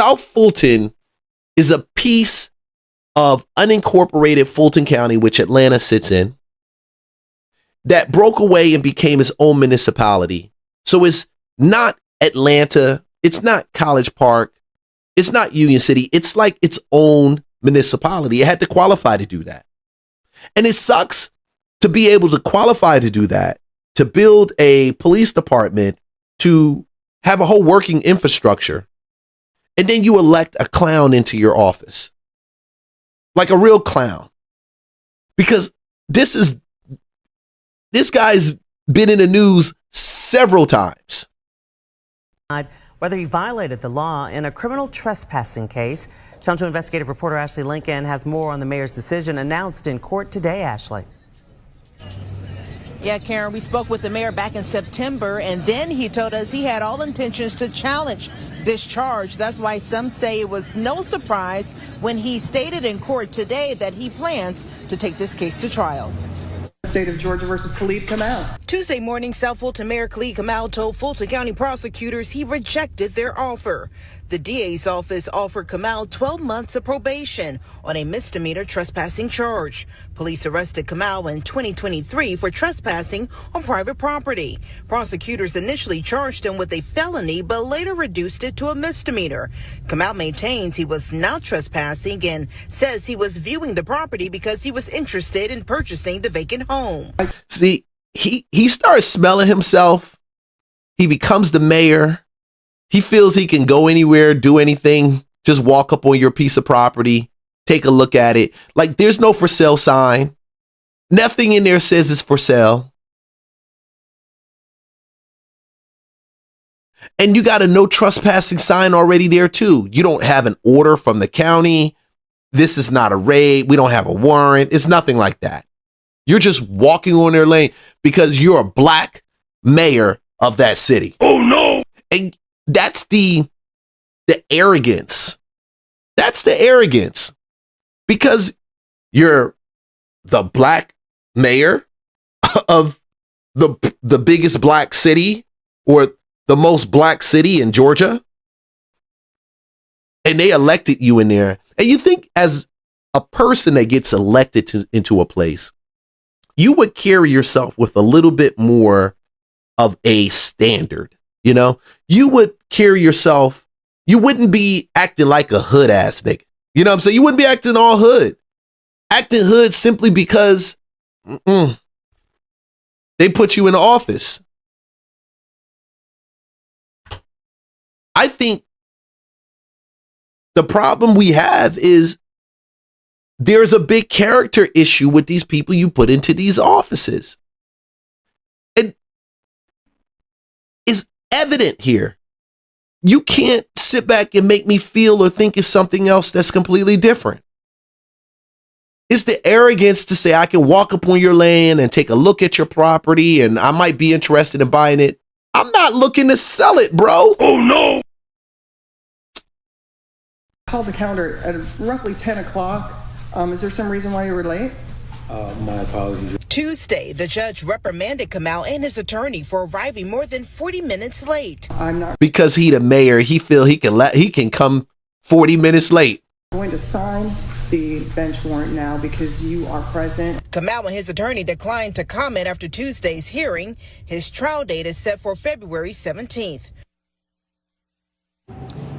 South Fulton is a piece of unincorporated Fulton County, which Atlanta sits in, that broke away and became its own municipality. So it's not Atlanta, it's not College Park, it's not Union City, it's like its own municipality. It had to qualify to do that. And it sucks to be able to qualify to do that, to build a police department, to have a whole working infrastructure, and then you elect a clown into your office. Like a real clown. Because this guy's been in the news several times. Whether he violated the law in a criminal trespassing case. Channel 2 investigative reporter Ashley Lincoln has more on the mayor's decision announced in court today. Ashley. Yeah, Karen, we spoke with the mayor back in September, and then he told us he had all intentions to challenge this charge. That's why some say it was no surprise when he stated in court today that he plans to take this case to trial. State of Georgia versus Khalid Kamau. Tuesday morning, South Fulton Mayor Khalid Kamau told Fulton County prosecutors he rejected their offer. The DA's office offered Kamau 12 months of probation on a misdemeanor trespassing charge. Police arrested Kamau in 2023 for trespassing on private property. Prosecutors initially charged him with a felony, but later reduced it to a misdemeanor. Kamau maintains he was not trespassing and says he was viewing the property because he was interested in purchasing the vacant home. See, he starts smelling himself. He becomes the mayor. He feels he can go anywhere, do anything, just walk up on your piece of property, take a look at it. Like, there's no for sale sign. Nothing in there says it's for sale. And you got a no trespassing sign already there too. You don't have an order from the county. This is not a raid. We don't have a warrant. It's nothing like that. You're just walking on their lane because you're a black mayor of that city. Oh no. And that's the arrogance. That's the arrogance. Because you're the black mayor of the biggest black city, or the most black city in Georgia, and they elected you in there. And you think, as a person that gets elected into a place, you would carry yourself with a little bit more of a standard. You know, you would carry yourself, you wouldn't be acting like a hood ass nigga. You know what I'm saying? You wouldn't be acting all hood. Acting hood simply because they put you in the office. I think the problem we have is there's a big character issue with these people you put into these offices. And it's evident here. You can't sit back and make me feel or think it's something else that's completely different. It's the arrogance to say I can walk up on your land and take a look at your property and I might be interested in buying it. I'm not looking to sell it, bro. Oh no. Called the counter at roughly 10 o'clock. Is there some reason why you were late? My apologies. Tuesday, the judge reprimanded Kamau and his attorney for arriving more than 40 minutes late. I'm not Because he the mayor, he feel he can come 40 minutes late. going to sign the bench warrant now because you are present. Kamau and his attorney declined to comment after Tuesday's hearing. His trial date is set for February 17th.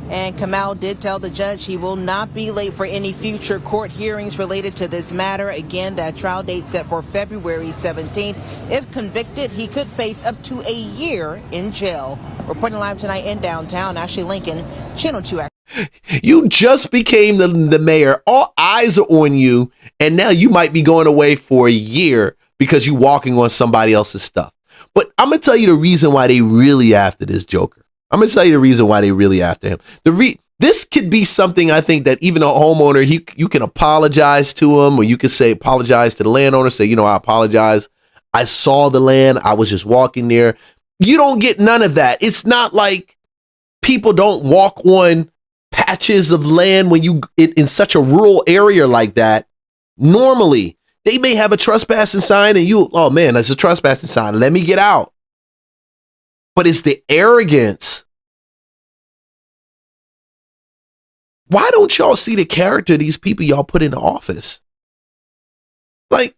And Kamau did tell the judge he will not be late for any future court hearings related to this matter. Again, that trial date set for February 17th. If convicted, he could face up to a year in jail. Reporting live tonight in downtown, Ashley Lincoln, Channel 2. You just became the mayor. All eyes are on you. And now you might be going away for a year because you're walking on somebody else's stuff. But I'm going to tell you the reason why they really after this Joker. I'm going to tell you the reason why they really after him. This could be something I think that even a homeowner, you can apologize to him, or you could say apologize to the landowner, say, you know, I apologize. I saw the land. I was just walking there. You don't get none of that. It's not like people don't walk on patches of land when you in such a rural area like that. Normally, they may have a trespassing sign and oh man, that's a trespassing sign. Let me get out. But it's the arrogance Why don't y'all see the character of these people y'all put in the office? Like,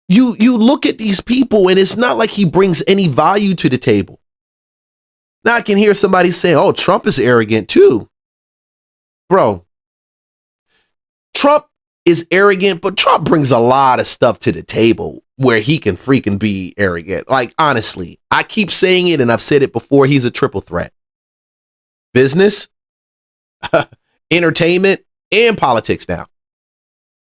you look at these people and it's not like he brings any value to the table. Now I can hear somebody saying, oh, Trump is arrogant too. Bro, Trump is arrogant, but Trump brings a lot of stuff to the table where he can freaking be arrogant. Like, honestly, I keep saying it and I've said it before. He's a triple threat. Business, entertainment, and politics now.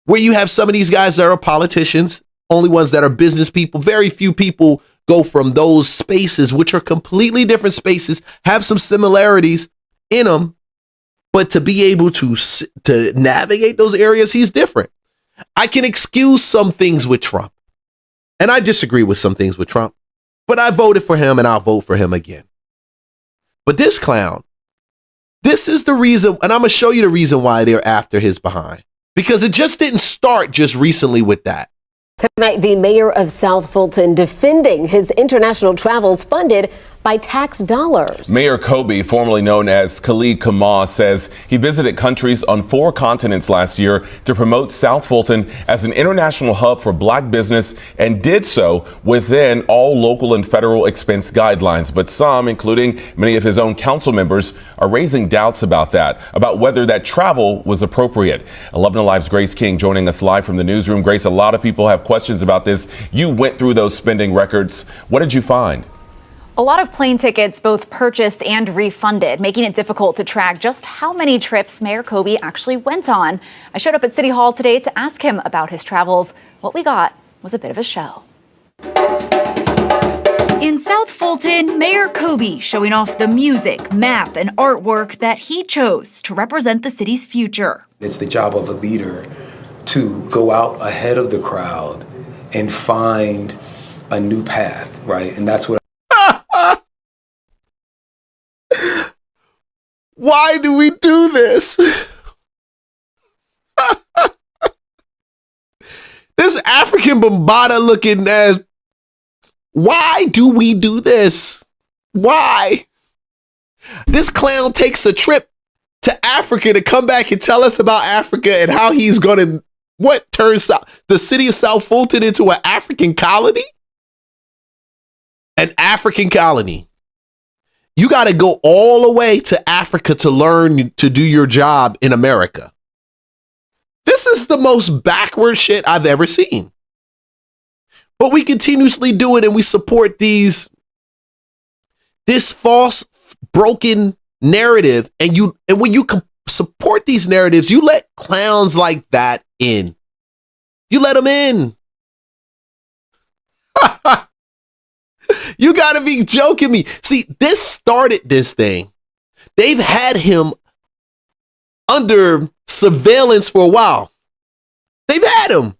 Where you have some of these guys that are politicians, only ones that are business people. Very few people go from those spaces, which are completely different spaces, have some similarities in them, but to be able to navigate those areas, he's different. I can excuse some things with Trump, and I disagree with some things with Trump, but I voted for him and I'll vote for him again. But this clown, this is the reason, and I'm going to show you the reason why they're after his behind, because it just didn't start just recently with that. Tonight, the mayor of South Fulton defending his international travels funded by tax dollars. Mayor Kobe, formerly known as Khalid Kamau, says he visited countries on 4 continents last year to promote South Fulton as an international hub for black business, and did so within all local and federal expense guidelines. But some, including many of his own council members, are raising doubts about that, about whether that travel was appropriate. 11 Alive's Grace King joining us live from the newsroom. Grace, a lot of people have questions about this. You went through those spending records. What did you find? A lot of plane tickets both purchased and refunded, making it difficult to track just how many trips Mayor Kobe actually went on. I showed up at City Hall today to ask him about his travels. What we got was a bit of a show. In South Fulton, Mayor Kobe showing off the music, map, and artwork that he chose to represent the city's future. It's the job of a leader to go out ahead of the crowd and find a new path, right? And that's what Why do we do this? This African Bombada looking ass. Why do we do this? Why? This clown takes a trip to Africa to come back and tell us about Africa and how he's going to, what, turn the city of South Fulton into an African colony? An African colony. You got to go all the way to Africa to learn to do your job in America. This is the most backward shit I've ever seen. But we continuously do it and we support this false, broken narrative. And when you support these narratives, you let clowns like that in. You let them in. You gotta be joking me. See, this started this thing. They've had him under surveillance for a while. They've had him.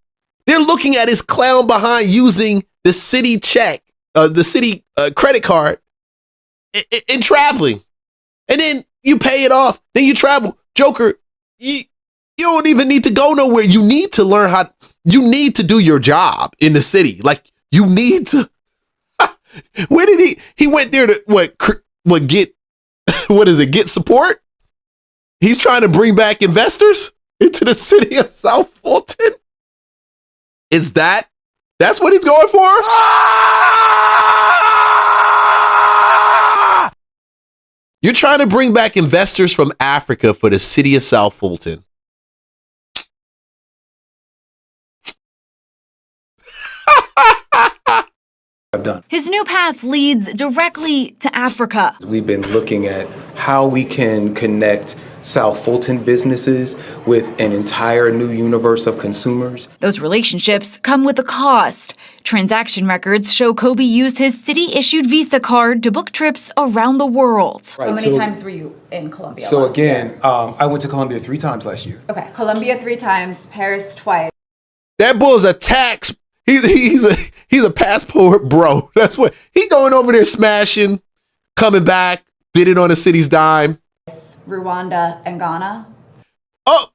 They're looking at his clown behind using the city check, the city credit card in traveling. And then you pay it off. Then you travel. Joker, you don't even need to go nowhere. You need to learn you need to do your job in the city. Like, you need to. Where did he went there to get support? He's trying to bring back investors into the city of South Fulton. That's what he's going for? You're trying to bring back investors from Africa for the city of South Fulton. done. His new path leads directly to Africa. We've been looking at how we can connect South Fulton businesses with an entire new universe of consumers. Those relationships come with a cost. Transaction records show Kobe used his city-issued Visa card to book trips around the world. Right, How many times were you in Colombia? So last again, year? I went to Colombia 3 times last year. Okay, Colombia 3 times, Paris twice. That bull's a tax. He's a passport bro. That's what he going over there smashing, coming back, did it on the city's dime. Rwanda and Ghana. Oh,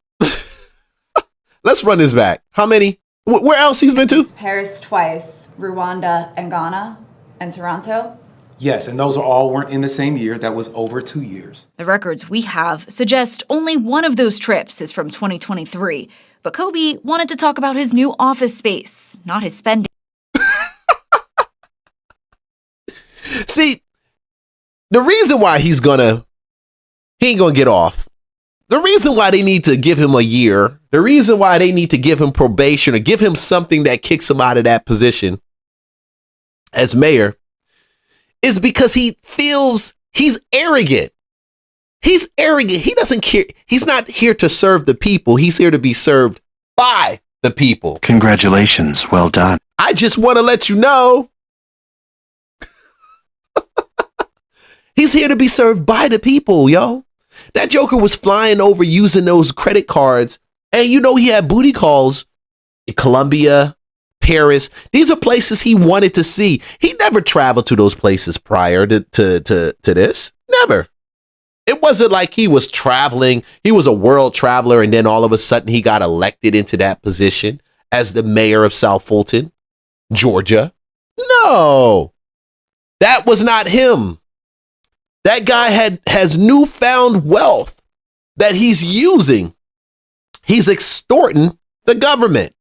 let's run this back. How many? Where else he's been to? Paris twice, Rwanda and Ghana, and Toronto. Yes, and those all weren't in the same year. That was over 2 years. The records we have suggest only one of those trips is from 2023. But Kobe wanted to talk about his new office space, not his spending. See, the reason why he ain't gonna get off. The reason why they need to give him a year, the reason why they need to give him probation or give him something that kicks him out of that position as mayor is because he feels he's arrogant. He's arrogant. He doesn't care. He's not here to serve the people. He's here to be served by the people. Congratulations. Well done. I just want to let you know. He's here to be served by the people, yo. That joker was flying over using those credit cards. And you know, he had booty calls in Colombia, Paris. These are places he wanted to see. He never traveled to those places prior to this. Never. It wasn't like he was traveling. He was a world traveler. And then all of a sudden he got elected into that position as the mayor of South Fulton, Georgia. No, that was not him. That guy has newfound wealth that he's using. He's extorting the government.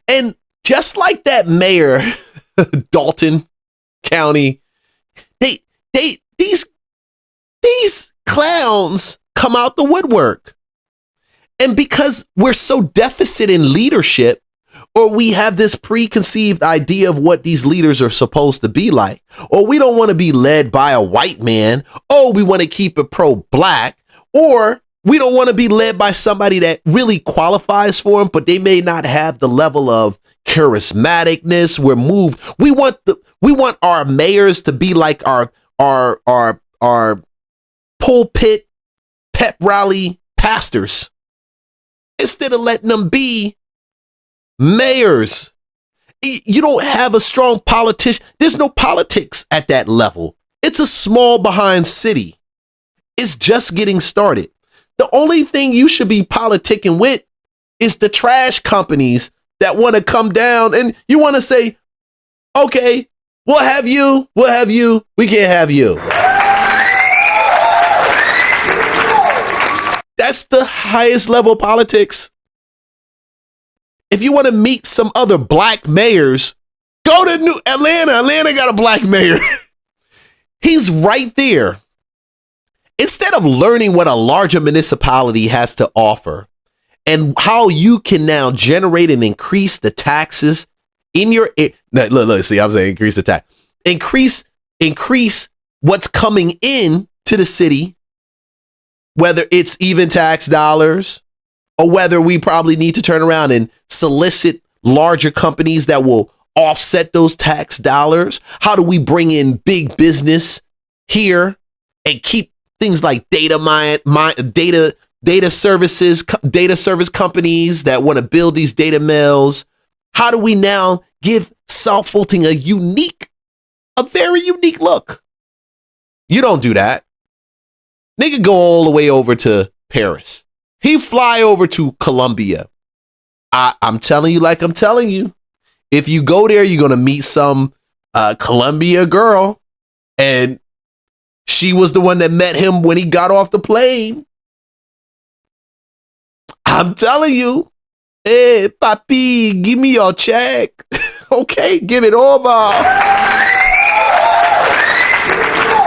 And just like that mayor, Dalton County, these clowns come out the woodwork. And because we're so deficit in leadership, or we have this preconceived idea of what these leaders are supposed to be like, or we don't want to be led by a white man, or we want to keep it pro-black, or we don't want to be led by somebody that really qualifies for them, but they may not have the level of charismaticness. We want our mayors to be like our pulpit pep rally pastors instead of letting them be mayors. You don't have a strong politician. There's no politics at that level. It's a small behind city. It's just getting started. The only thing you should be politicking with is the trash companies that want to come down and you want to say, okay, we'll have you, we can't have you. That's the highest level of politics. If you want to meet some other black mayors, go to New Atlanta. Atlanta got a black mayor. He's right there. Instead of learning what a larger municipality has to offer and how you can now generate and increase the taxes in your, look, see, I'm saying increase the tax, increase what's coming in to the city, whether it's even tax dollars, or whether we probably need to turn around and solicit larger companies that will offset those tax dollars. How do we bring in big business here and keep things like data service companies that want to build these data mills? How do we now give South Fulton a very unique look? You don't do that. Nigga go all the way over to Paris. He fly over to Colombia. I'm telling you like I'm telling you. If you go there, you're going to meet some Colombia girl. And she was the one that met him when he got off the plane. I'm telling you. Hey, papi, give me your check. Okay, give it over.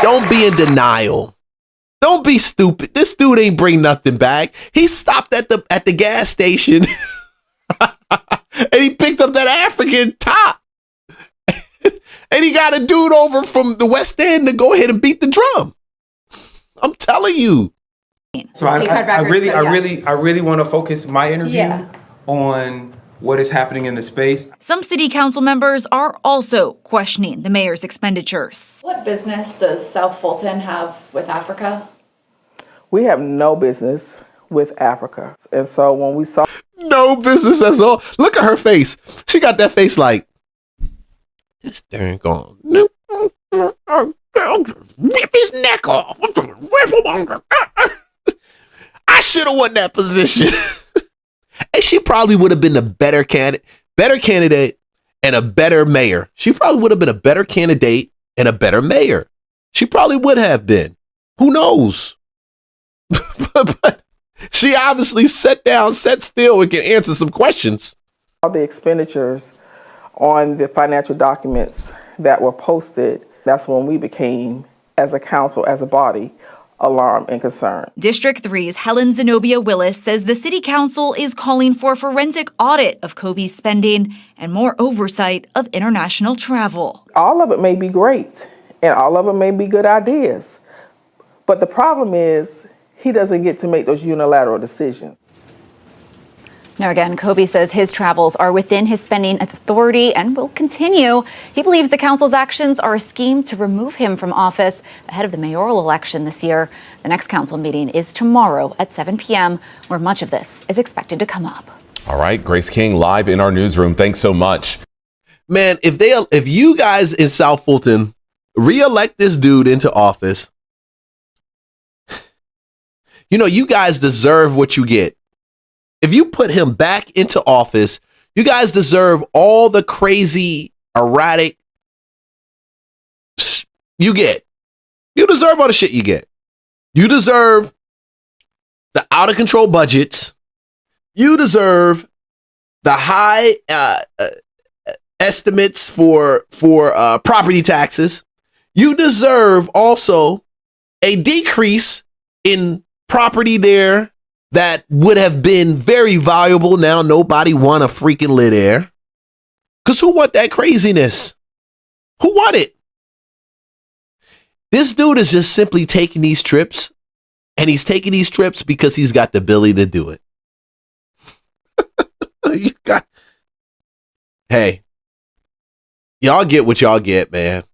Don't be in denial. Don't be stupid. This dude ain't bring nothing back. He stopped at the gas station and he picked up that African top. And he got a dude over from the West End to go ahead and beat the drum. I'm telling you. So I really want to focus my interview on what is happening in the space. Some city council members are also questioning the mayor's expenditures. What business does South Fulton have with Africa? We have no business with Africa. And so when we saw... No business at all. Look at her face. She got that face like, this darn gone. Rip his neck off. I should have won that position. And she probably would have been a better candidate and a better mayor. She probably would have been a better candidate and a better mayor. She probably would have been. Who knows? But she obviously sat still, and can answer some questions. All the expenditures on the financial documents that were posted, that's when we became, as a council, as a body, alarmed and concerned. District 3's Helen Zenobia Willis says the city council is calling for a forensic audit of Kobe's spending and more oversight of international travel. All of it may be great, and all of it may be good ideas. But the problem is, he doesn't get to make those unilateral decisions. Now again, Kobe says his travels are within his spending authority and will continue. He believes the council's actions are a scheme to remove him from office ahead of the mayoral election this year. The next council meeting is tomorrow at 7 p.m., where much of this is expected to come up. All right, Grace King live in our newsroom. Thanks so much. Man, if you guys in South Fulton reelect this dude into office, you guys deserve what you get. If you put him back into office, you guys deserve all the crazy, erratic you get. You deserve all the shit you get. You deserve the out of control budgets. You deserve the high estimates for property taxes. You deserve also a decrease in property there that would have been very valuable. Now nobody want to freaking live there. Because who want that craziness? Who want it? This dude is just simply taking these trips, and he's taking these trips because he's got the ability to do it. Hey, y'all get what y'all get, man.